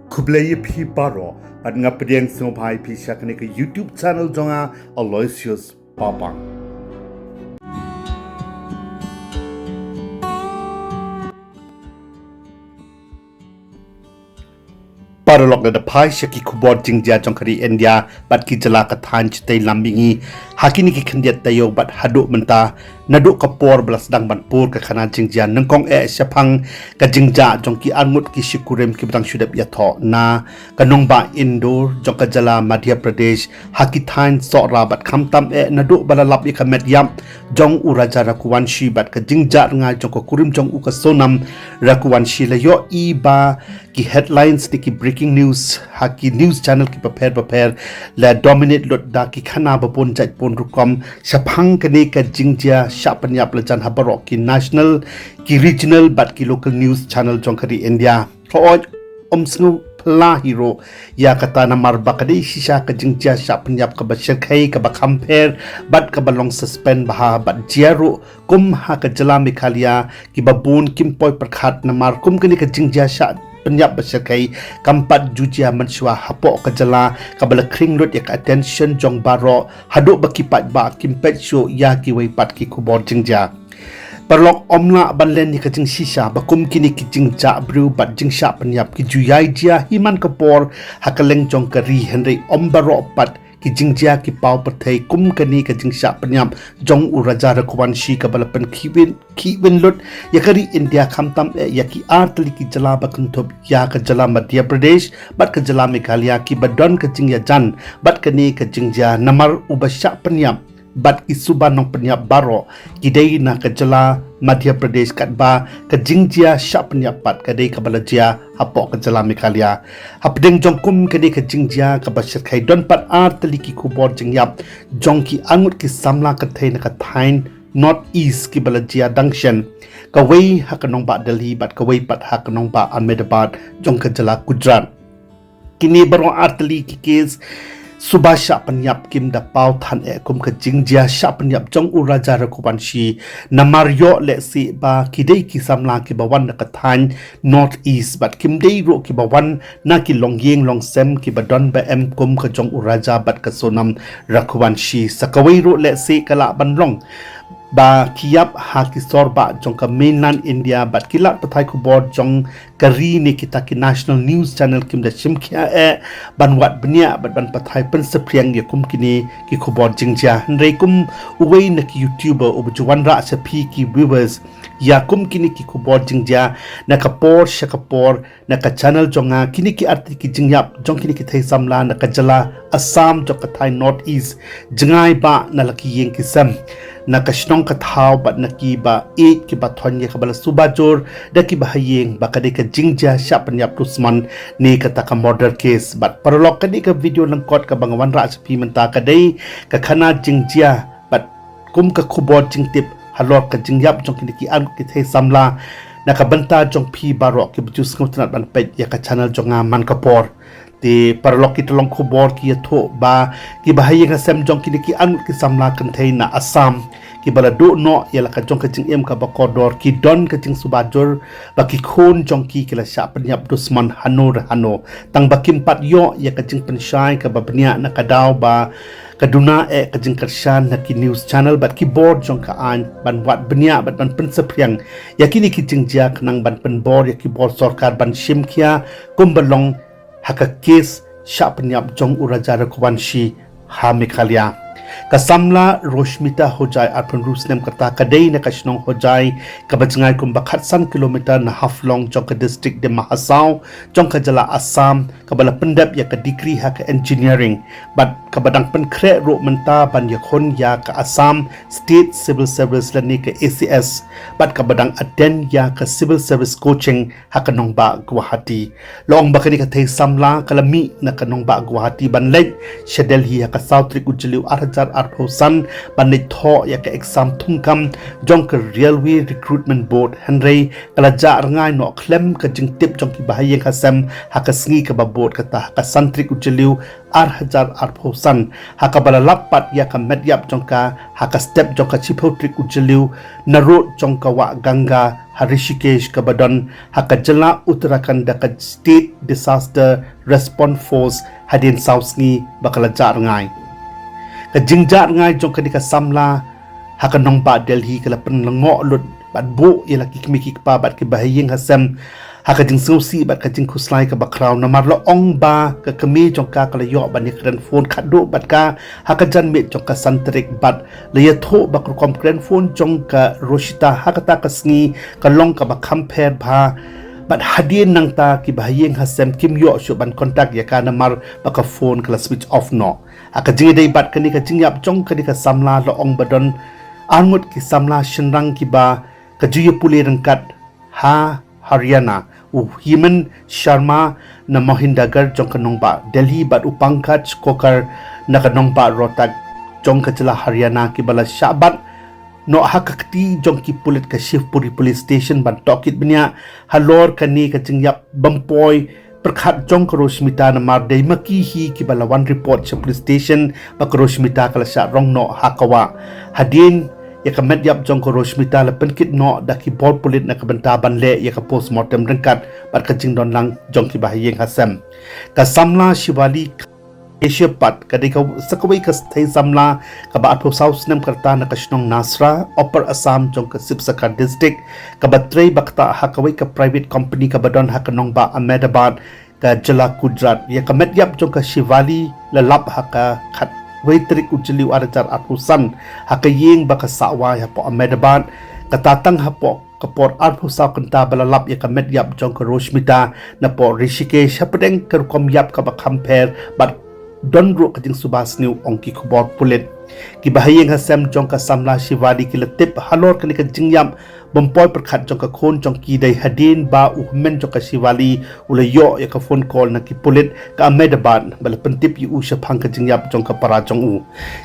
Kublai pi paro at ngapediang sumpai pi syakani ke YouTube channel jonga Aloysius Papang. Paralog na dapai siya ki kubod jingja jong kari India bat ki jala katan chitay lambingi hakini ki kandiat tayo bat haduk menta naduk kapor belas dang banpur ke kana jingja nengkong syapang ka jingja jong ki anmut ki syukurem ki batang syudap yatho na kanong ba Indore jong ka jala Madhya Pradesh hakitan sokra bat kamtam naduk balalap ka medyam jong uraja rakuwanshi bat ka jingja nga jong ka kurim jong u ka sonam rakuwanshi layo iba ki headlines ni ki breaking news haki news channel ki prepare la dominate lot da ki khana bapon jat pon rukom sapang kane ka jingja syapanyap lejan habarok ki national ki regional bat ki local news channel jongkari India oj omsngu pla hero ya kata namar bakade shisha ka jingja syapanyap ka basirkai ka compare bat ka balong suspend baha bat jiaru kum ha ka jala mikhalia ki babun kimpoy prakhat namar kum kane ka jingja syak penyap bersekai kampat jujia mensua hapok kejala kabala kring lut yak attention jong baro haduk bakipat ba kimpet show ya ki weipat ki kubor jingja perlok omla banlen ni kajing sisa bakum kini ki jingja bru bat jingsha penyap ki juyai dia himan kapor hakaleng jong kari henry ombaro pat ki jingja ki pau perthai kum kani ka jingsha penyap jong uraja rakwanshi kabala pen kiwin lut yakari India khamtam yaki artli ki jala bakunthop ya ka jala Madhya Pradesh bat ka jala Meghalaya ki badon ka jingya jan bat kani ka jingja namar ubasha penyap bat ki subanong penyap baro kidai na ka jala Madhya Pradesh katba ka jingjia sya penyap pat kadai ka balajia hapok ka jala Meghalaya hapdeng jongkum kadai ka jingjia ka basir khai don pat artli ki kubor jingyap jongki angut ki samla ka thai na ka thain North East ki balajia dangshan kawai hakanong ba Delhi bat kawai pat hakanong ba Ahmedabad jong ka jala Gujarat kini baro artli ki case subasha penyap kim da pau than kum ka jingjia sha penyap jong uraja rakubanshi namaryo le si ba kidei ki samla ki bawan na ka than North East bat kim dei ro ki bawan na ki longyeng longsem ki badon ba em kum ka jong uraja bat ka sonam rakubanshi sakawai ro le si kala banlong ba kiap ha ki sorba jong ka mainland India bat kilat pathai ku board jong kari ni kita ki national news channel kim da simkhia banwat bnia bat ban pathai pen sepriang ya kum kini ki ku board jingja nrei kum uwei na ki youtuber ubjuwan ra sapi ki viewers ya kum kini ki ku board jingja na kapor shakapor na ka channel jonga kini ki arti ki jingyap jong kini ki thai samla na ka jala Assam jong ka thai North East jingai ba na laki yeng ki sam na kashnong kathaw bat naki ba 8 ki ba thonye kabala subajor da ki ba hayeng ba kade ka jingja sya panyap tusman ni kata ka murder case bat parolok kade ka video langkot ka bangawan ra sapi menta kade ka khana jingjia bat kum ka khubor jingtip halor ka jingyap jong ki an ki the samla na ka banta jong phi barok ki bujus ngutnat ban pet ya ka channel jonga man kapor ti parlok ki tolong khubor ki tho ba ki bahaya ka sem jong ki an ki samla kan na Assam ki bala do no yala ka jong ka jing em ka ba kodor ki don ka jing subajor ba ki khon jong ki la sha panyap dusman hano tang ba kim pat yo ya ka jing penshai ka ba bnia na ka daw ba kaduna ka jing karshan na ki news channel bat ki board jong ka an ban wat bnia bat ban pen sepriang ya kini ki jing ja kanang ban pen board ya ki board sarkar ban shimkhia kumbalong haka case sya penyap jong uraja rakwanshi ha Meghalaya kasamla Roshmita Hojai arpan rusnem kata kadai na kashnong Hojai kabajngai kum bakhatsan kilometer na half long jong ka district de Mahasau jong ka jala Assam kabala pendap ya ka degree ha ka engineering but kabadang penkre ro menta ban ya khon ya ka Assam State Civil Service lani ka ACS but kabadang attend ya ka civil service coaching ha ka nong ba Guwahati long bakani ka thai samla kalami na ka nong ba Guwahati ban lek shedel hi ha ka South Trick ujliu Arhosan banit tho ya ka exam thungkam jong ka railway recruitment board henry kala ja rangai no klem ka jing tip jong ki bahayeng hasam ha ka sngi ka ba bot kata ka santrik ujeliu hajar phosan haka balalap pat ya ka medyap jongka haka step jongka chipotrik ujeliu narot jongka wa ganga Rishikesh ka badon haka jela Uttarakhand ka State Disaster Response Force hadin sausngi bakala jar ngai ka jingjar ngai jongka di ka samla haka nongba Delhi kala penlengo lut bat bo ila kikmikik pa bat ki bahayeng hasam haka jing susi bat ka jing kuslai ka bakraw na marlo ong ba ka kami jongka kala yo ban kren phone khado bat ka haka jan me jongka santrik bat le tho bakru kom kren phone jongka roshita haka ta kasngi ka long ka bakham pher bha bat hadien nang ta ki bahayeng hasam kim yo shu ban contact ya ka namar baka phone kala switch off no haka jing dei bat kani ka jing yap jong kani ka samla lo ong badon angut ki samla shinrang ki ba kajuye puli rangkat Haryana Himan Sharma na Mohindagar jong kanong ba Delhi bat upangkat kokar na kanong ba rotak jong kajala Haryana ki bala syabat no hakakti jong ki pulit ka Shivpuri police station ban tokit bnya halor kani ka jingyap bampoy perkhat jong Roshmita na mardai maki hi ki bala one report sa police station ba Roshmita kala sya rong no hakawa hadin ya ka medyap jong Roshmita la penkit no da ki bol pulit na kabantaban le ya ka postmortem rengkat bat ka jing don lang jong ki bahayeng hasam ka samla Shivali Asia pat kadai ka sakawai ka thai samla ka ba atho south nam karta na kashnong Nasra upper Assam jong ka Sipsaka district ka batrei bakta hakawai ka private company ka badon hakanong ba Ahmedabad ka jala Gujarat ya ka medyap jong ka Shivali la lap haka khat Waitrik ujeliu arajar atusan hakayeng baka sawa ya po Ahmedabad katatang hapo kapor arpusaw kanta balalap ya ka medyap jong ka Roshmita na po Rishikesh hapadeng karukom yap ka bakamper bat donro ka jing subas niu ongki kubor pulit kibahayeng hasem jong ka samla Shivali kilatip halor kani ka jingyam bampoy perkhat jong ka khon jong ki dai hadin ba uhmen jong ka Shivali ulayo ya ka phone call na ki pulit ka Ahmedabad bala pentip yu usha phang ka jingyap jong ka para jong u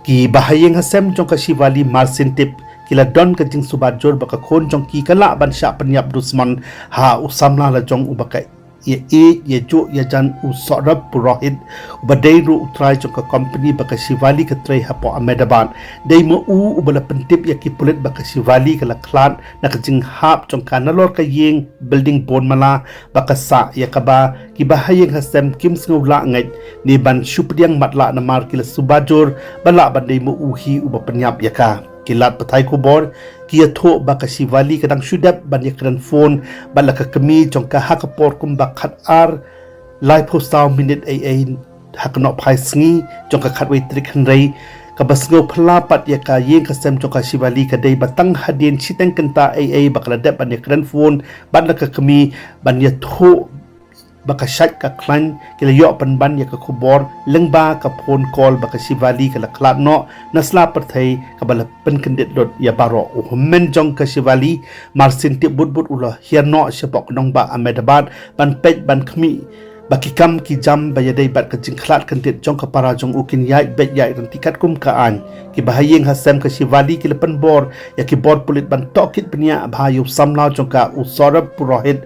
ki bahayeng hasem jong ka Shivali marsin tip kila don ka jing subat jor baka khon jong ki kala ban sha penyap dusman ha usamla la jong u baka ye jo ya jan usarab purohit badai ru utrai jong ka company baka Shivali ka trai hapo Ahmedabad dai mo u bala pentip ya ki pulit baka Shivali kala klan na ka jing hap jong ka nalor ka yeng building bon mala baka sa ya ka ba ki bahayeng hasem kim ngula ngai ni ban shupdiang matla na mar kila subajor bala bandai mo uhi uba penyap ya ka kilat patai kubor kia tho baka Shivali kadang sudap ban yakran phone bala ka kami jong ka hakapor kum bakhat ar live postaw minute ai hakno phai sngi jong ka khatwai trik hanrei ka basngo phalapat ya ka yeng ka sem jong ka Shivali ka dei batang hadin chiteng kanta ai bakala dap ban yakran phone bala ka kami ban ya tho baka shat ka klan kila yo pan ya ka khubor lengba ka phone call baka Shivali kala klat no nasla parthai ka bala pen kendit lot ya baro men jong ka Shivali marsin ti but ula hian no sepok nong ba Ahmedabad ban pej ban khmi baki kam ki jam bayadai bat ka jingkhlat kendit jong ka para jong ukin yai bet yai ran tikat kum ka an ki bahayeng hasam ka Shivali kila pen bor ya ki bor pulit ban tokit penia bhayu samla jong ka usarab purohit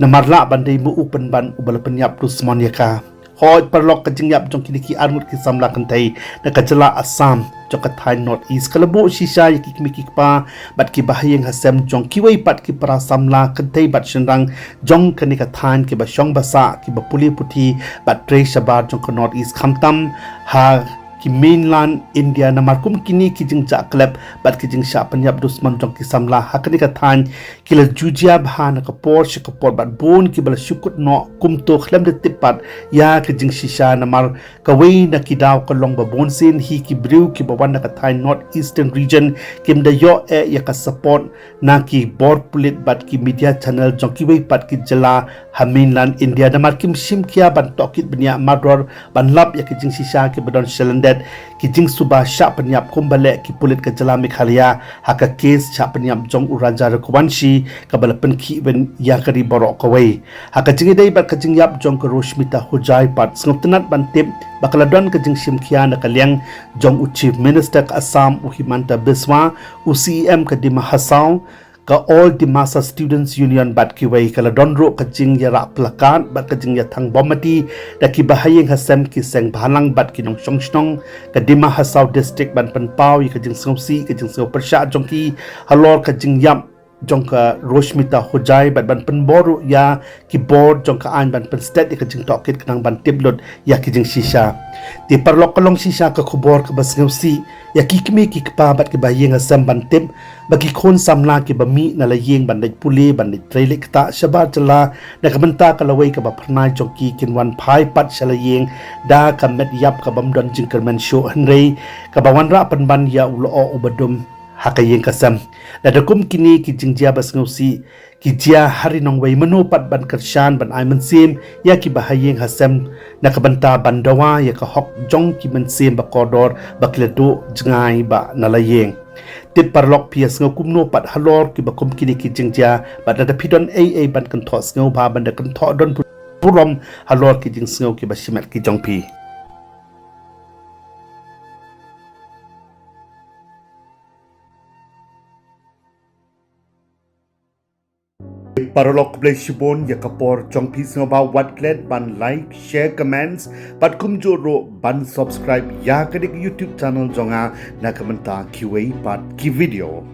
na marla bandai mu upan ban ubala penyap dusman ya ka hoi perlok ka jingyap jong kini ki armut ki samla kantai na kajala Assam jong ka Thai North East kalabo shisha ya ki kimiki pa bat ki bahayeng hasem jong kiwai pat ki para samla kantai bat shenrang jong kani ka Than ki ba shong basa ki ba puli puti bat tre shabar jong ka North East khamtam ha ki mainland India na markum kini ki jing ja klep bat ki jing sha penyap dusman jong ki samla hakani ka Than kila jujia bha na ka por shi ka por bat bon ki bala shukut no kum to khlem de tipat ya ki jing shisha na mar ka wei na ki daw ka long ba bon sin hi ki brew ki ba wan na ka Thai North Eastern region kim da yo ya ka support na ki bor pulit bat ki media channel jong ki wei pat ki jala ha mainland India na mar kim shim kia ban tokit bnya mador ban lap ya ki jing shisha ki badon shalanda ki jing suba sha penyap kumbale ki pulit ka jala Meghalaya haka case sha penyap jong uraja rakwanshi ka bala penki ben ya kari borok kawai haka jing dei bat ka jing yap jong ka Roshmita hujai pat snoptenat bantip bakala don ka jing shimkhia na kalyang jong chief minister ka Assam Himanta Biswa CM ka Dima Hasaw ka all di masa students union bat ki wei kala donro ka jing ya ra plakat bat ka jing ya thang bomati da ki bahayeng hasam ki seng bhalang bat ki nong song ka dima hasau district ban pan pau ka jing songsi ka jing so persha jongki halor ka jing yam jongka Roshmita Hojai ban penboru ya ki board jongka an ban pen state ka jing tokit kanang ban tiblot ya ki jing shisha ti parlok kalong shisha ka khubor ka bas ngausi ya ki kimi ki pa bat ki bayeng asam ban tip bagi khon samla ki bami na layeng ban dai puli ban dai trailik ta shabar jala na ka menta ka lawai ka ba phnai jongki kin wan phai pat shalayeng da ka met yap ka bam don jing kerman show hanrei ka bawan ra pan ban ya ulo ubadum hakayeng kasam dakum kini ki jingjia bas ngausi ki jia hari nong wei menopat ban kershan ban ai mensim ya ki bahayeng hasam nakabanta bandawa ya ka hok jong ki mensim ba kodor bakletu jengai ba nalayeng tip parlok pias ngau kumno pat halor ki bakum kini ki jingjia ba da pidon a ban kan thos ngau ba ban da kan tho don purom halor ki jing ngau ki basimat ki jong pi Parolok play shibon ya kapor chong pi singo ba watlet ban like share comments pat kum joro ban subscribe ya kadik YouTube channel jonga na kamenta QA pat ki video